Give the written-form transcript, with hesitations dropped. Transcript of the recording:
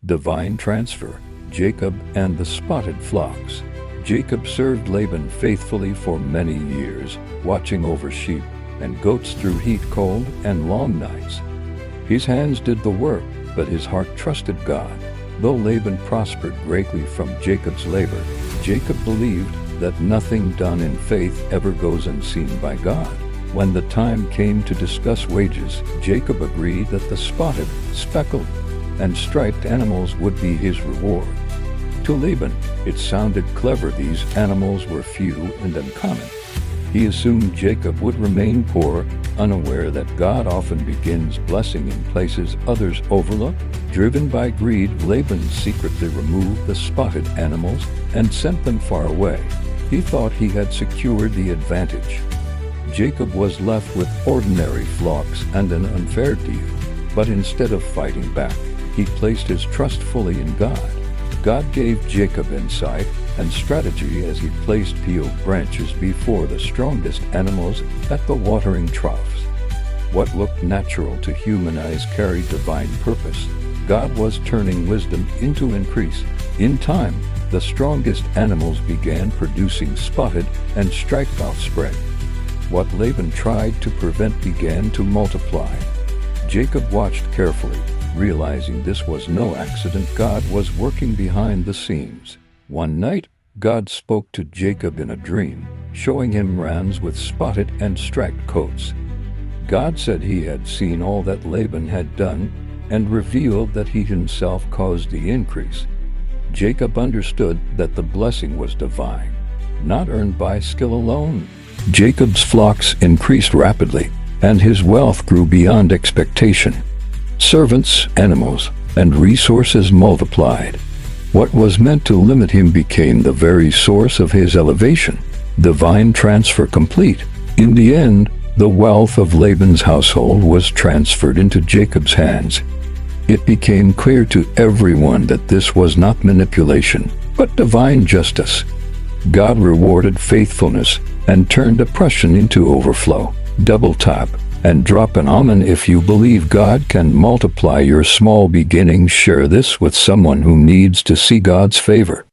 Divine transfer. Jacob and the spotted flocks. Jacob served Laban faithfully for many years, watching over sheep and goats through heat, cold, and long nights. His hands did the work, but his heart trusted God. Though Laban prospered greatly from Jacob's labor, Jacob believed that nothing done in faith ever goes unseen by God. When the time came to discuss wages, Jacob agreed that the spotted, speckled, and striped animals would be his reward. To Laban, it sounded clever. These animals were few and uncommon. He assumed Jacob would remain poor, unaware that God often begins blessing in places others overlook. Driven by greed, Laban secretly removed the spotted animals and sent them far away. He thought he had secured the advantage. Jacob was left with ordinary flocks and an unfair deal. But instead of fighting back, he placed his trust fully in God. God gave Jacob insight and strategy as he placed peeled branches before the strongest animals at the watering troughs. What looked natural to human eyes carried divine purpose. God was turning wisdom into increase. In time, the strongest animals began producing spotted and striped offspring. What Laban tried to prevent began to multiply. Jacob watched carefully, realizing this was no accident. God was working behind the scenes. One night, God spoke to Jacob in a dream, showing him rams with spotted and striped coats. God said he had seen all that Laban had done and revealed that he himself caused the increase. Jacob understood that the blessing was divine, not earned by skill alone. Jacob's flocks increased rapidly, and his wealth grew beyond expectation. Servants, animals, and resources multiplied. What was meant to limit him became the very source of his elevation. Divine transfer complete. In the end, the wealth of Laban's household was transferred into Jacob's hands. It became clear to everyone that this was not manipulation, but divine justice. God rewarded faithfulness and turned oppression into overflow. Double tap and drop an amen if you believe God can multiply your small beginnings. Share this with someone who needs to see God's favor.